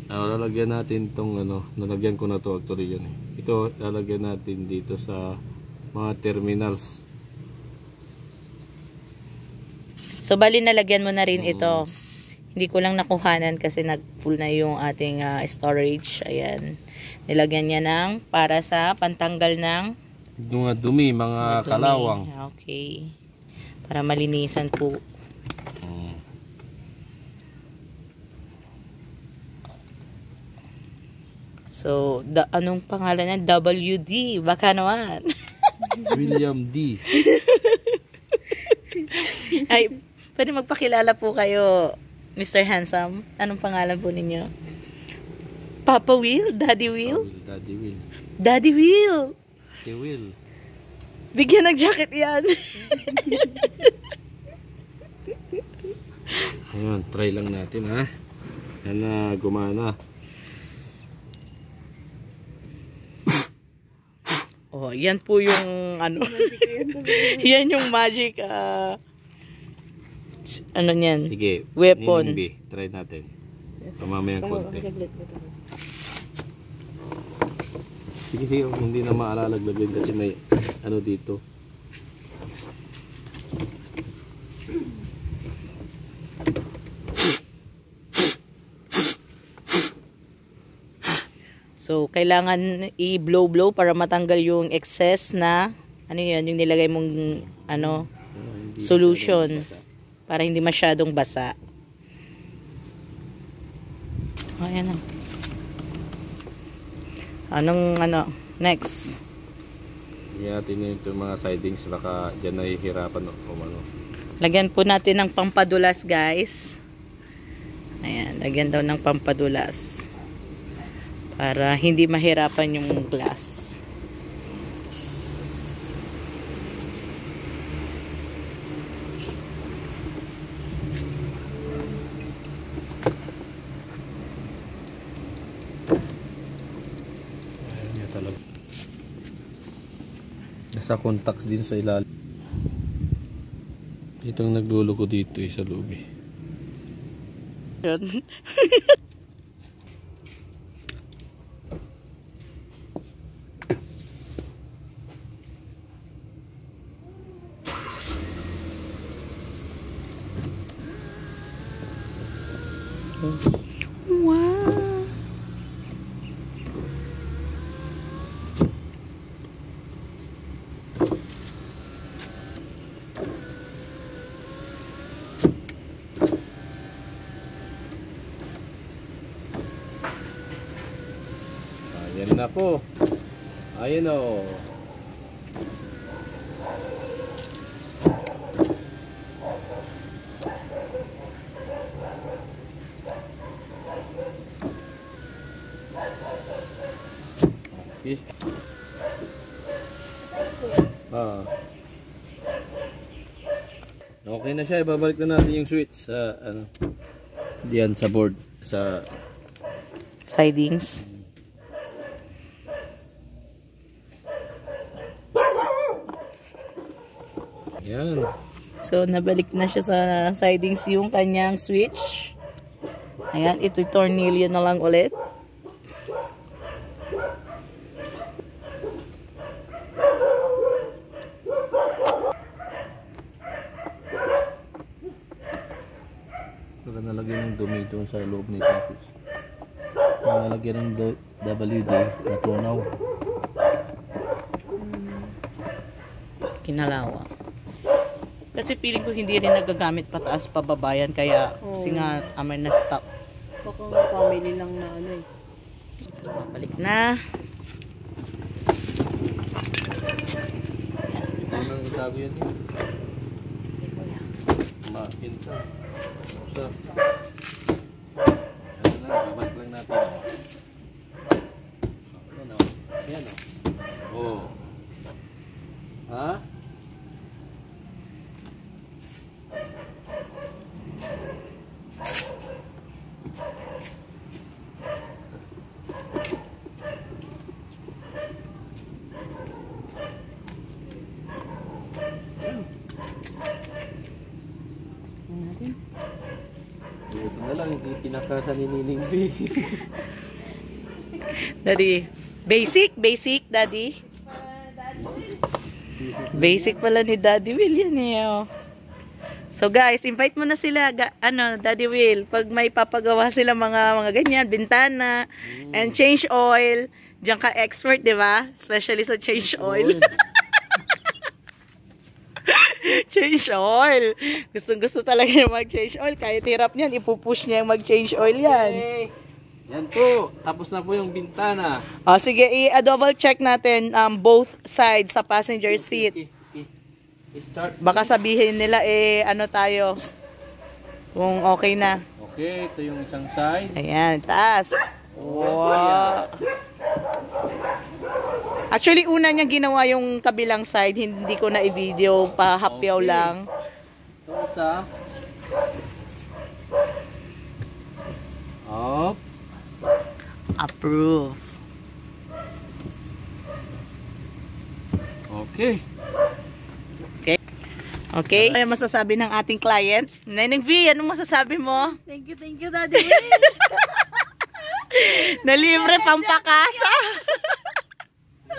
Lalagyan natin tong ano, nalagyan ko na to actually yan eh. Ito lalagyan natin dito sa mga terminals. So bali nalagyan mo na rin ito. Hindi ko lang nakuhanan kasi nag-full na yung ating storage. Ayan. Nilagyan niya ng para sa pantanggal ng mga dumi, mga kalawang. Okay. Para malinisan po. So, anong pangalan niya? WD. Baka naman. William D. Ay, pwede magpakilala po kayo, Mr. Handsome. Anong pangalan po ninyo? Papa Will? Daddy Will? Daddy Will. Daddy Will. Daddy Will. Bigyan ng jacket yan. Ayan, try lang natin ha. Yan na, gumana. Oh, yan po yung ano. Yan yung magic ano niyan? Sige, weapon. Ninimbi, try natin. Pamamayang konti. Sige, hindi na maalaglagin kasi may ano dito. So, kailangan i-blow para matanggal yung excess na ano yun, yung nilagay mong ano, solution para hindi masyadong basa. Ayan na. Anong ano, next? Lagyan natin ito mga sidings, baka dyan nahihirapan o ano. Lagyan po natin ng pampadulas, guys. Ayan, lagyan daw ng pampadulas. Para hindi mahirapan yung glass. Ayan niya talaga. Nasa contacts din sa ilalim. Itong nagluluko dito sa loob eh. Wow. Ayan na po. Ayan o. Okay. Okay na siya. Ibabalik na natin yung switch sa ano, diyan sa board, sa Sidings. yan. So, nabalik na siya sa sidings yung kanyang switch. Ayan, ito tornilyo na lang ulit. Saka nalagyan ng dumi doon sa loob nito. Nalagyan ng WD na tunaw. Kinalawa. Kasi feeling ko hindi rin nagagamit pataas pababayan kaya kasi nga amay na stop. Baka nga family lang na ano eh. Balik na. Ito nang itago yan eh. Makin ka. Sa. Ano na, babalik lang natin. Yan o. Yan o. Oh. Ha? Pinaka sa Nining B. Daddy. Basic, Daddy. Basic pala ni Daddy Will yan eh. Oh. So guys, invite mo na sila, Daddy Will. Pag may papagawa sila mga ganyan, bintana, and change oil. Diyan ka expert, di ba? Especially sa change oil. Change oil. Gusto talaga yung mag-change oil. Kahit hirap niyan, ipupush niya yung mag-change oil yan. Okay. Yan po. Tapos na po yung bintana. Sige, i-double check natin both sides sa passenger seat. Start. Baka sabihin nila, ano tayo, kung okay na. Okay, ito yung isang side. Ayan, taas. Wow. Actually, una niya ginawa yung kabilang side. Hindi ko na i-video, pahapyaw lang. Ito isa. Up. Approve. Okay. Okay? Ano masasabi ng ating client? Neneng V, anong masasabi mo? Thank you, Daddy Will. Na libre pampakasa.